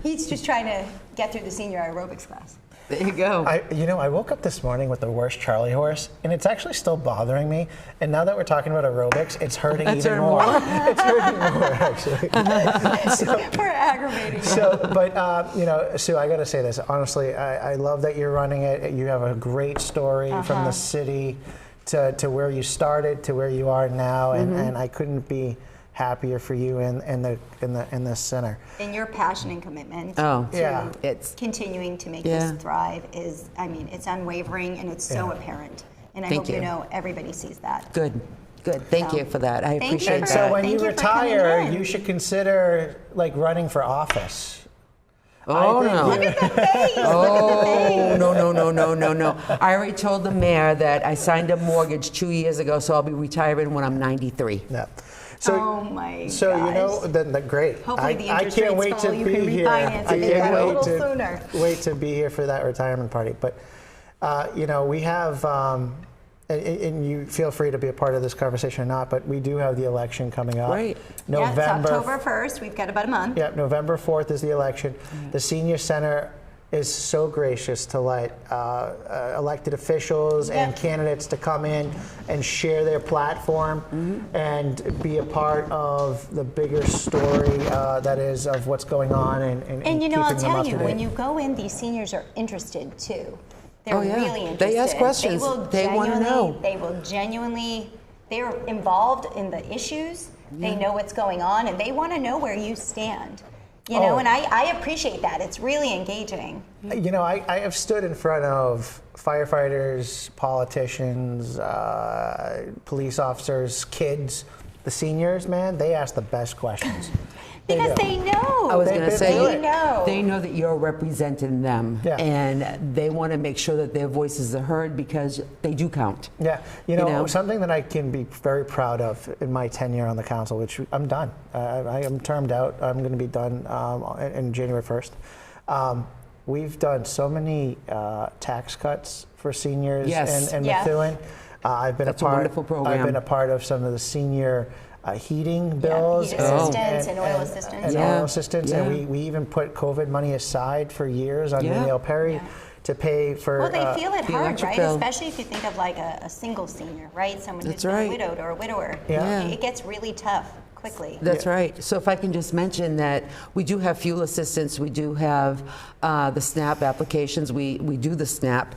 He's just trying to get through the senior aerobics class.
There you go.
I woke up this morning with the worst Charlie horse, and it's actually still bothering me. And now that we're talking about aerobics, it's hurting
That's
even
hurting
more.
more.
It's hurting more, actually.
We're aggravating.
But Sue, I got to say this honestly. I love that you're running it. You have a great story from the city to where you started to where you are now, and I couldn't be happier for you in the center.
And your passion and commitment
Oh,
to
yeah.
It's
continuing to make
Yeah.
this thrive is, I mean, it's unwavering and it's so
Yeah.
apparent. And I
Thank
hope you
you.
know everybody sees that.
good. Good. Thank
So,
you for that. I
thank you
appreciate
for-
that.
So when
Thank
you
you for coming
retire,
in.
you should consider like running for office.
Oh,
I think
no.
Look at the face.
Oh, no. I already told the mayor that I signed a mortgage 2 years ago, so I'll be retiring when I'm 93.
Yeah. So,
Oh my
so you know,
gosh.
then great.
Hopefully the
I
interest
can't
rates
wait
fall,
to
you
be
can
here.
refinance
I
it
can't
a
wait
little
to
sooner.
wait to be here for that retirement party. But we have, and you feel free to be a part of this conversation or not. But we do have the election coming up.
Right.
Yeah, it's October 1st. We've got about a month.
Yeah, November 4th is the election. The Senior Center is so gracious to let elected officials and
Yep.
candidates to come in and share their platform and be a part of the bigger story that is of what's going on
And you know, I'll
keeping them
tell
up
you,
to
when
date.
you go in, these seniors are interested too. They're
Oh, yeah.
really interested.
They ask questions. They wanna know.
They will genuinely, they're involved in the issues. They know what's going on, and they want to know where you stand. You know,
Oh.
and I appreciate that. It's really engaging.
You know, I have stood in front of firefighters, politicians, police officers, kids. The seniors, man, they ask the best questions.
Because
do.
they know.
I was
They've
going to
been through
say,
it.
they know that you're representing them,
Yeah.
and they want to make sure that their voices are heard because they do count.
Yeah, you know,
know?
something that I can be very proud of in my tenure on the council, which I'm done. I am termed out. I'm going to be done in January 1st. we've done so many tax cuts for seniors
Yes.
and
Yeah.
Methuen. I've been
That's a wonderful program.
I've been a part of some of the senior heating bills,
heat assistance and oil assistance.
and
Yeah.
oil assistance,
Yeah.
and we even put COVID money aside for years on
Yeah.
Neil Perry
Yeah.
to pay for.
Well, they feel it
the
hard,
electric
right?
bill.
Especially if you think of like a single senior, right? Someone who's
That's
been
right.
widowed or a widower.
Yeah.
It gets really tough quickly.
That's right. So if I can just mention that we do have fuel assistance, we do have the SNAP applications, we do the SNAP.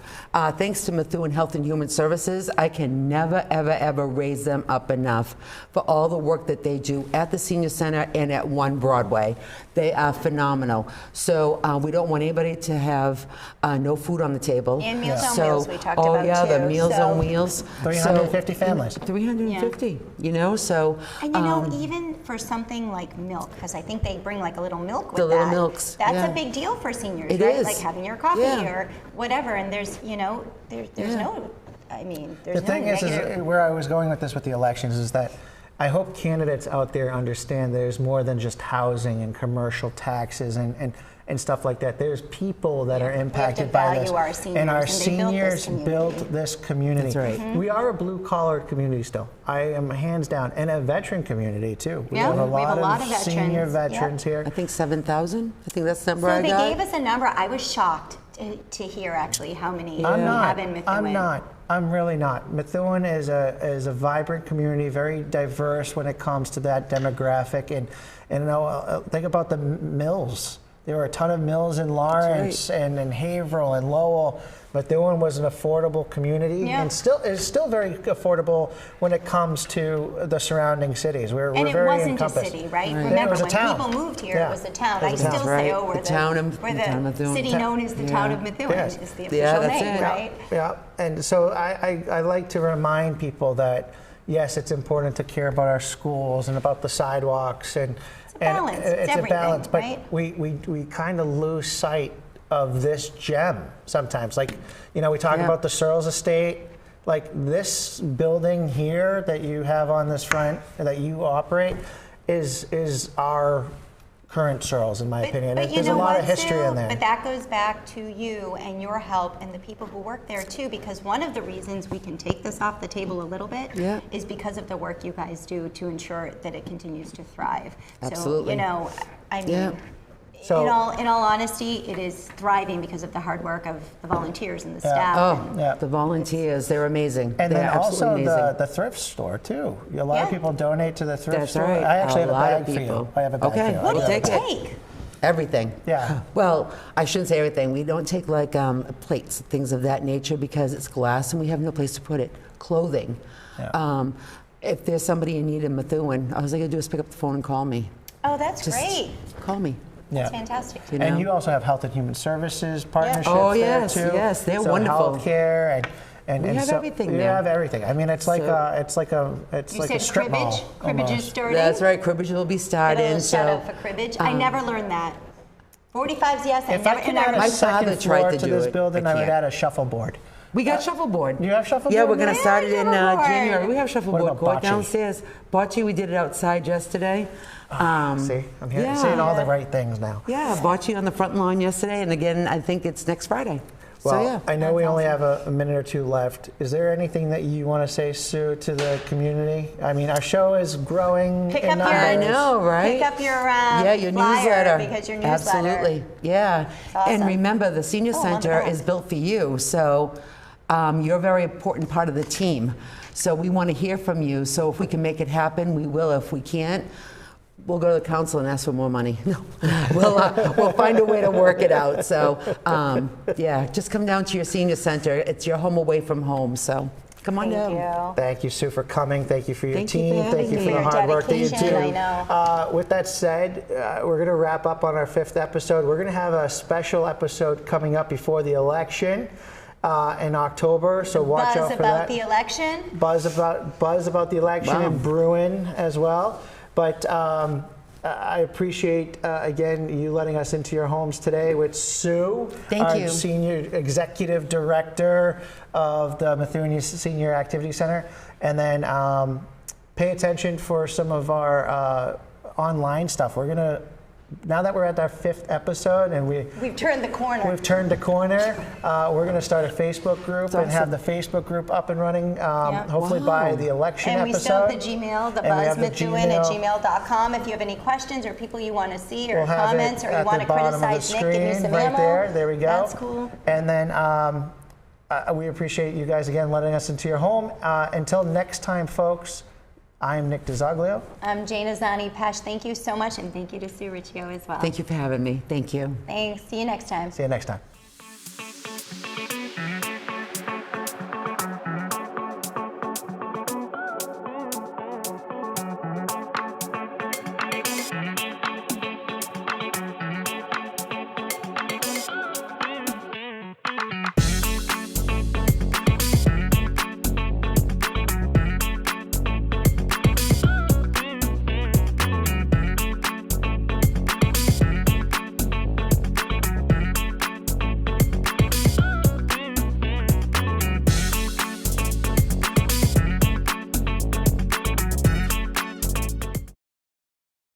Thanks to Methuen Health and Human Services, I can never, ever, ever raise them up enough for all the work that they do at the Senior Center and at One Broadway. They are phenomenal. So we don't want anybody to have no food on the table.
And Meals on
So-
Wheels we talked
oh,
about
yeah, the
too,
Meals
so-
on Wheels.
350 families.
350, you know, so.
And you know, even for something like milk, because I think they bring like a little milk with
The little
that.
milks,
That's
yeah.
a big deal for seniors,
It
right?
is.
Like having your coffee
Yeah.
or whatever. And there's, you know, there's
Yeah.
no, I mean, there's
The
no
thing is
negative.
where I was going with this with the elections is that I hope candidates out there understand there's more than just housing and commercial taxes and stuff like that. There's people that are impacted by
value
this.
our seniors,
and our
and they built this
seniors
community.
built this community.
That's right.
Mm-hmm.
We are a blue-collar community still. I am hands down. And a veteran community, too. We
Yeah,
have a
we have
lot of senior
veterans.
veterans
Yep.
here.
I think 7,000. I think that's the number
So
I
they
got.
gave us a number. I was shocked to hear actually how many
I'm
you
not.
have in Methuen.
I'm not. I'm really not. Methuen is a vibrant community, very diverse when it comes to that demographic. And you know, think about the mills. There were a ton of mills in Lawrence and in Haverhill and Lowell. Methuen was an affordable community,
Yeah.
and still is still very affordable when it comes to the surrounding cities. We're
And it
very
wasn't
encompassed.
a city, right?
Yeah, it
Remember,
was a
when
town.
people moved here,
Yeah.
it was a town.
It
I
was a town.
still say,
Right.
oh, we're
The town of-
we're
the town of
the
Methuen.
city known as the town of Methuen
Yes.
is the official
Yeah, that's
name,
it.
right?
Yeah, and so I like to remind people that yes, it's important to care about our schools and about the sidewalks and
It's a balance.
and
It's
it's a
everything,
balance, but
right?
we kind of lose sight of this gem sometimes. Like, you know, we talk
Yeah.
about the Searles estate. Like this building here that you have on this front that you operate is our current Searles, in my opinion.
But you
There's
know
a lot
what,
of history
Sue?
in there.
But that goes back to you and your help and the people who work there too, because one of the reasons we can take this off the table a little bit
Yeah.
is because of the work you guys do to ensure that it continues to thrive.
Absolutely.
So, you know, I mean,
Yeah.
So-
in all honesty, it is thriving because of the hard work of the volunteers and the
Yeah.
staff.
Oh,
and-
Yeah.
the volunteers, they're amazing.
And
they're
then also
absolutely amazing.
the thrift store too. A lot of
Yeah.
people donate to the thrift
That's
store.
right.
I actually
A
have a
lot
bag
of
for you.
people.
I have a bag
Okay.
for you.
What do
I'll
you
take it.
take?
Everything.
Yeah.
Well, I shouldn't say everything. We don't take like plates, things of that nature, because it's glass and we have no place to put it. Clothing.
Yeah.
If there's somebody in need in Methuen, all I gotta do is pick up the phone and call me.
Oh, that's
Just
great.
call me.
Yeah.
That's fantastic.
You know?
And you also have Health and Human Services partnerships
Oh,
there
yes,
too.
yes, they're
so
wonderful.
Healthcare and
We have
so
everything
We
there.
have everything. I mean, it's like
So-
it's
You
like a
said
strip mall.
cribbage? Cribbage is
almost.
starting?
That's right. Cribbage will be
Get a
starting.
little shout
So
out for cribbage. I never learned that. 45s, yes.
If I could add
My
a
father
second
tried
floor
to
to
do
this
it.
building,
I
I would
can't.
add a shuffleboard.
we got shuffleboard.
You have shuffleboard?
Yeah, we're going to
Yeah,
start it in
shuffleboard.
January. We have
What
shuffleboard.
about
Go
bocce?
downstairs. Bocce, we did it outside yesterday.
See, I'm here
yeah.
saying all the right things now.
Yeah, bocce on the front lawn yesterday, and again, I think it's next Friday.
Well,
so yeah.
I know we only have a minute or two left. Is there anything that you want to say, Sue, to the community? I mean, our show is growing
Pick
in
up your-
I
numbers.
know, right?
Pick up your
yeah, your
flyer,
newsletter.
because your newsletter.
Absolutely, yeah.
awesome.
And remember, the senior
Oh,
center
wonderful.
is built for you, so you're a very important part of the team. So we want to hear from you. So if we can make it happen, we will. If we can't, we'll go to the council and ask for more money. No, we'll find a way to work it out. So yeah, just come down to your senior center. It's your home away from home. So come on
Thank
down.
you.
Thank you, Sue, for coming. Thank you for your
Thank you for
team.
having
Thank you
me.
for the
Your
hard work that you do.
dedication, I know.
With that said, we're going to wrap up on our 5th episode. We're going to have a special episode coming up before the election in October. So watch out
Buzz
for
about
that.
the election.
Buzz about the election
Wow.
and brewing as well. But I appreciate, again, you letting us into your homes today with Sue,
Thank
our
you.
Senior Executive Director of the Methuen Senior Activity Center. And then pay attention for some of our online stuff. We're going to now that we're at our 5th episode and
We've turned the corner.
we've turned the corner, we're going to start a Facebook group and have the Facebook group up and running, hopefully by the election
and
episode.
we still have the Gmail, the
And we have the
buzzmethuen@gmail.com. If you have any questions or people you want to see or
We'll have
comments
it
or you
at
want
the
to
bottom of the
criticize Nick, give me
screen,
some
right
ammo.
there we go.
That's cool.
And then we appreciate you guys again letting us into your home. Until next time, folks, I'm Nick DeZoglio.
I'm Jana Zani-Pesh. Thank you so much, and thank you to Sue Riccio as well.
Thank you for having me. Thank you.
Thanks. See you next time.
See you next time.